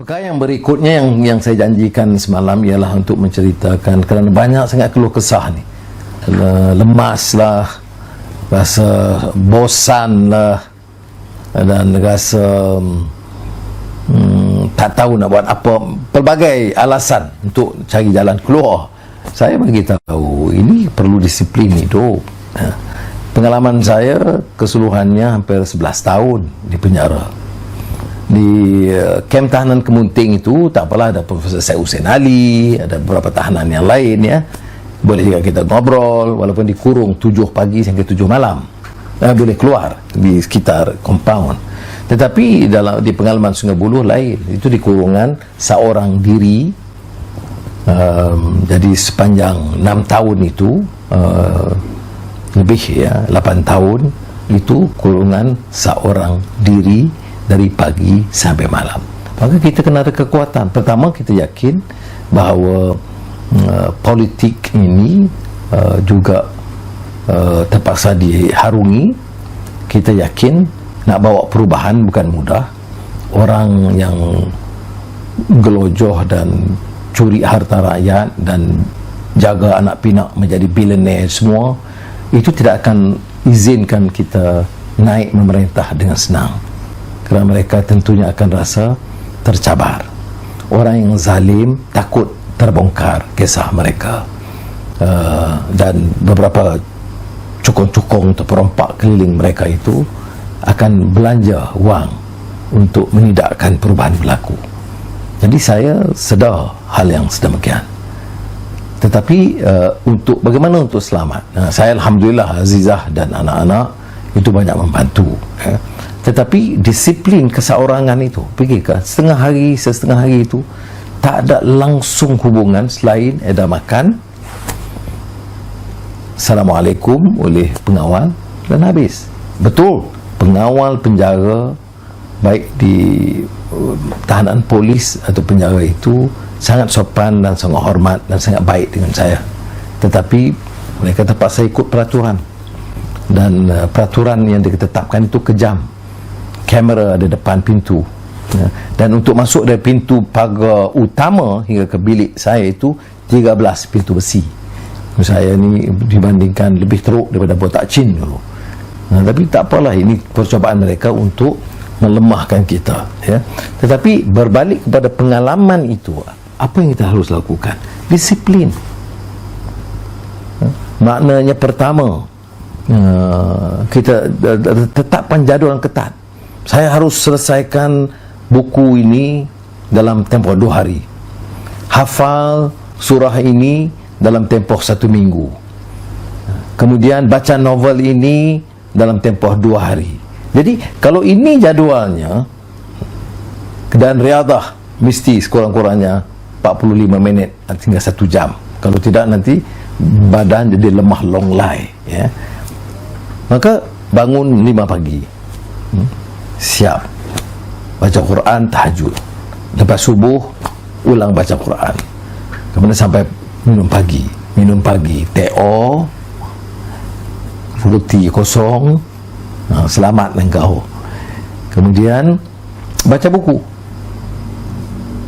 Perkara yang berikutnya yang saya janjikan semalam ialah untuk menceritakan, kerana banyak sangat keluh kesah ni, lemas lah, rasa bosan lah, dan rasa tak tahu nak buat apa, pelbagai alasan untuk cari jalan keluar. Saya bagi tahu ini perlu disiplin hidup. Pengalaman saya keseluruhannya hampir 11 tahun di penjara. Di kem tahanan Kemunting itu tak apalah, ada Profesor Syed Hussein Ali, ada beberapa tahanan yang lain, ya. Boleh juga kita ngobrol walaupun dikurung 7 pagi sampai 7 malam. Boleh keluar di sekitar compound. Tetapi di pengalaman Sungai Buloh lain, itu di kurungan seorang diri. Jadi sepanjang 6 tahun itu, lebih ya 8 tahun itu kurungan seorang diri dari pagi sampai malam. Maka kita kena ada kekuatan. Pertama, kita yakin bahawa politik ini juga terpaksa diharungi. Kita yakin nak bawa perubahan bukan mudah. Orang yang gelojoh dan curi harta rakyat dan jaga anak pinak menjadi billionaire semua, itu tidak akan izinkan kita naik memerintah dengan senang. Kerana mereka tentunya akan rasa tercabar. Orang yang zalim takut terbongkar kisah mereka. Dan beberapa cukong-cukong atau perompak keliling mereka itu akan belanja wang untuk menidakkan perubahan berlaku. Jadi saya sedar hal yang sedemikian. Tetapi bagaimana untuk selamat? Saya Alhamdulillah, Azizah dan anak-anak itu banyak membantu. Tetapi disiplin keseorangan itu, fikirkan setengah hari itu tak ada langsung hubungan selain ada makan, Assalamualaikum oleh pengawal dan habis. Betul, pengawal penjara baik di tahanan polis atau penjara itu sangat sopan dan sangat hormat dan sangat baik dengan saya. Tetapi mereka terpaksa ikut peraturan, dan peraturan yang ditetapkan itu kejam. Kamera ada depan pintu, dan untuk masuk dari pintu pagar utama hingga ke bilik saya itu 13 pintu besi. Saya ni dibandingkan lebih teruk daripada botak Chin dulu. Tapi tak apalah, ini percubaan mereka untuk melemahkan kita, ya. Tetapi berbalik kepada pengalaman itu, apa yang kita harus lakukan? Disiplin. Maknanya pertama, kita tetapkan jadual yang ketat. Saya harus selesaikan buku ini dalam tempoh 2 hari, hafal surah ini dalam tempoh 1 minggu, kemudian baca novel ini dalam tempoh 2 hari. Jadi kalau ini jadualnya, dan riadah mesti sekurang-kurangnya 45 minit hingga 1 jam. Kalau tidak nanti badan jadi lemah longlai, ya. Maka bangun 5 pagi, siap baca Quran tahajud, lepas subuh ulang baca Quran, kemudian sampai minum pagi teh-o, fruity kosong, selamat engkau. Kemudian baca buku,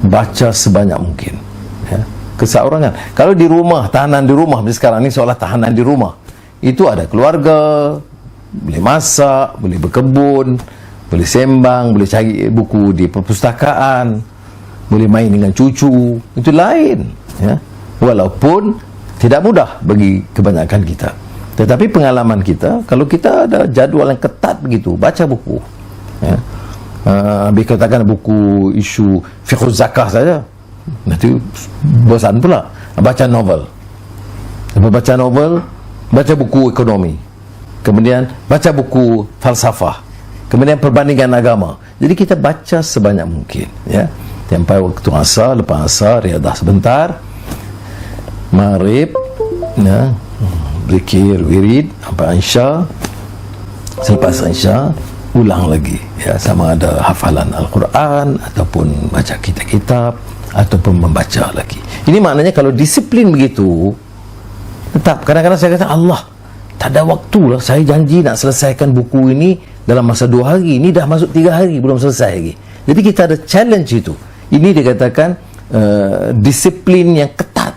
baca sebanyak mungkin, ya. Keseorangan. Kalau di rumah, tahanan di rumah, sekarang ni seolah tahanan di rumah, itu ada keluarga, boleh masak, boleh berkebun, boleh sembang, boleh cari buku di perpustakaan, boleh main dengan cucu. Itu lain, ya. Walaupun tidak mudah bagi kebanyakan kita, tetapi pengalaman kita, kalau kita ada jadual yang ketat begitu, baca buku, ya. Katakan buku isu fiqh zakah saja, nanti bosan pula. Baca novel, baca novel, baca buku ekonomi, kemudian baca buku falsafah, kemudian perbandingan agama. Jadi kita baca sebanyak mungkin, ya. Sampai waktu asar, lepas asar riadah sebentar, maghrib, ya, zikir wirid sampai isya, selepas isya ulang lagi, ya, sama ada hafalan Al-Quran ataupun baca kitab-kitab ataupun membaca lagi. Ini maknanya kalau disiplin begitu, tetap kadang-kadang saya kata, Allah, tak ada waktu lah, saya janji nak selesaikan buku ini dalam masa 2 hari, ini dah masuk 3 hari belum selesai lagi. Jadi kita ada challenge itu. Ini dikatakan disiplin yang ketat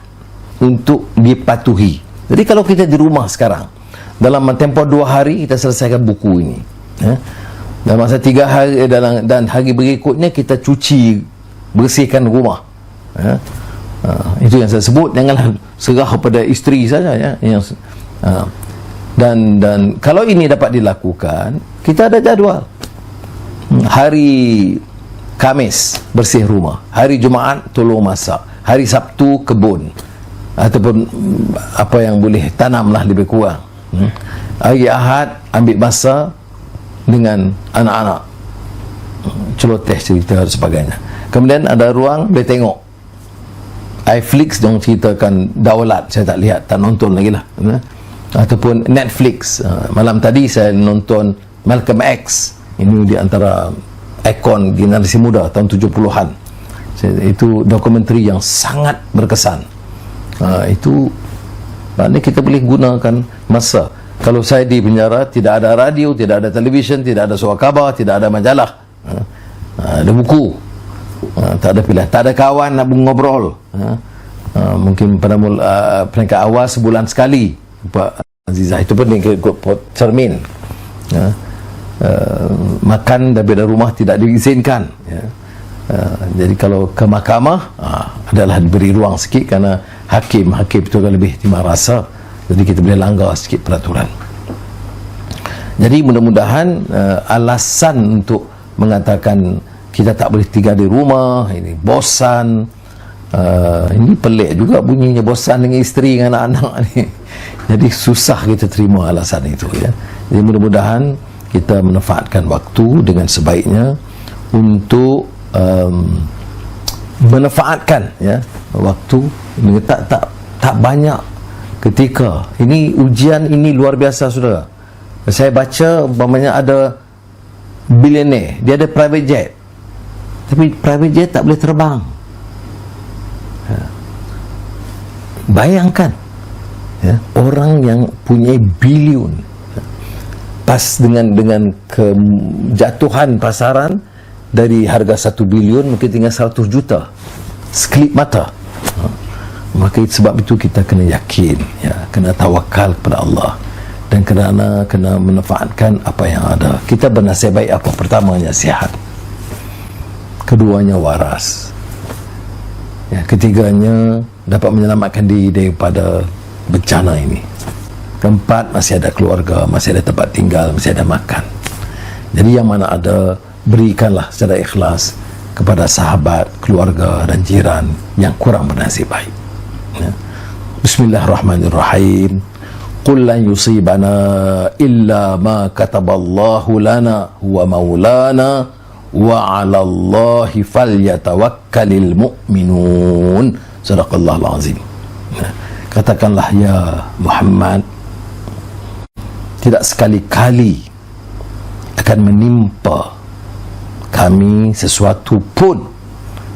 untuk dipatuhi. Jadi kalau kita di rumah sekarang, dalam tempoh 2 hari kita selesaikan buku ini, dalam masa 3 hari dan hari berikutnya kita cuci, bersihkan rumah. Itu yang saya sebut, janganlah serah pada isteri saja, ya. Dan kalau ini dapat dilakukan, kita ada jadual. Hari Khamis bersih rumah, hari Jumaat tolong masak, hari Sabtu kebun ataupun apa yang boleh tanamlah lebih kurang. Hari Ahad ambil masa dengan anak-anak, celoteh cerita dan sebagainya. Kemudian ada ruang boleh tengok iFlix, dong ceritakan Daulat, saya tak lihat, tak nonton lagi lah, ataupun Netflix. Malam tadi saya nonton Malcolm X, ini di antara ikon generasi muda tahun 70-an. Itu dokumentari yang sangat berkesan. Itu maknanya kita boleh gunakan masa. Kalau saya di penjara, tidak ada radio, tidak ada televisyen, tidak ada suara khabar, tidak ada majalah, ada buku, tak ada pilihan, tak ada kawan nak ngobrol. Mungkin pada peringkat awal sebulan sekali Pak Azizah, itu pun ikut cermin. Makan daripada rumah tidak diizinkan, ya. Jadi kalau ke mahkamah adalah diberi ruang sikit, kerana hakim itu kan lebih timah rasa, jadi kita boleh langgar sikit peraturan. Jadi mudah-mudahan alasan untuk mengatakan kita tak boleh tinggal di rumah ini bosan, ini pelik juga bunyinya, bosan dengan isteri dengan anak-anak ni. Jadi susah kita terima alasan itu, ya. Jadi mudah-mudahan kita manfaatkan waktu dengan sebaiknya untuk manfaatkan, ya, waktu. Tak banyak ketika ini ujian ini luar biasa, saudara. Saya baca umpamanya ada bilioner, dia ada private jet, tapi private jet tak boleh terbang. Bayangkan, ya, orang yang punya bilion, pas dengan kejatuhan pasaran dari harga 1 bilion mungkin tinggal 100 juta sekelip mata. Maka sebab itu kita kena yakin, ya, kena tawakal kepada Allah, dan kena manfaatkan apa yang ada. Kita bernasib baik apa? Pertamanya sihat, keduanya waras, ya, ketiganya dapat menyelamatkan diri daripada bencana ini, keempat masih ada keluarga, masih ada tempat tinggal, masih ada makan. Jadi yang mana ada, berikanlah secara ikhlas kepada sahabat, keluarga dan jiran yang kurang bernasib baik, ya. Bismillahirrahmanirrahim. Qul lan yusibana illa ma kataballahu lana huwa maulana wa 'ala Allahi falyatawakkalul mu'minun. Sadaqallahul azim. Katakanlah ya Muhammad, tidak sekali-kali akan menimpa kami sesuatu pun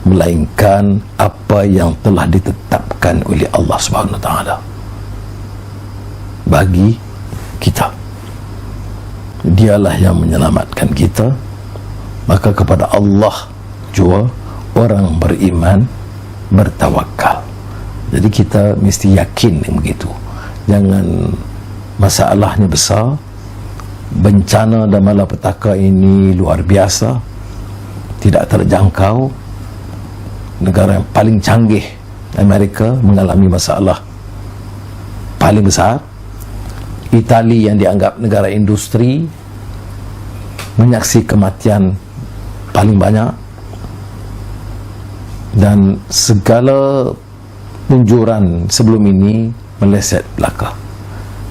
melainkan apa yang telah ditetapkan oleh Allah Subhanahu Wa Taala bagi kita. Dialah yang menyelamatkan kita. Maka kepada Allah jua orang beriman bertawakal. Jadi kita mesti yakin begitu. Jangan masalahnya besar, bencana dan malapetaka ini luar biasa, tidak terjangkau. Negara yang paling canggih, Amerika, mengalami masalah paling besar. Itali yang dianggap negara industri menyaksikan kematian paling banyak, dan segala anjuran sebelum ini meleset belaka.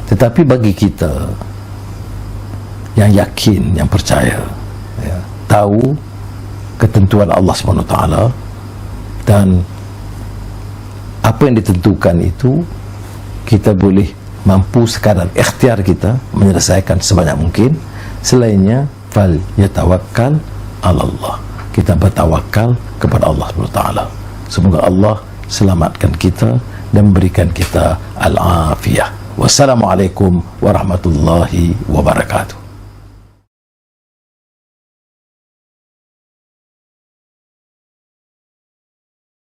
Tetapi bagi kita yang yakin, yang percaya, ya, tahu ketentuan Allah SWT, dan apa yang ditentukan itu kita boleh mampu sekadar ikhtiar kita menyelesaikan sebanyak mungkin. Selainnya fal yatawakkal ala Allah, kita bertawakal kepada Allah SWT. Semoga Allah selamatkan kita dan memberikan kita al-afiyah. Wassalamualaikum warahmatullahi wabarakatuh.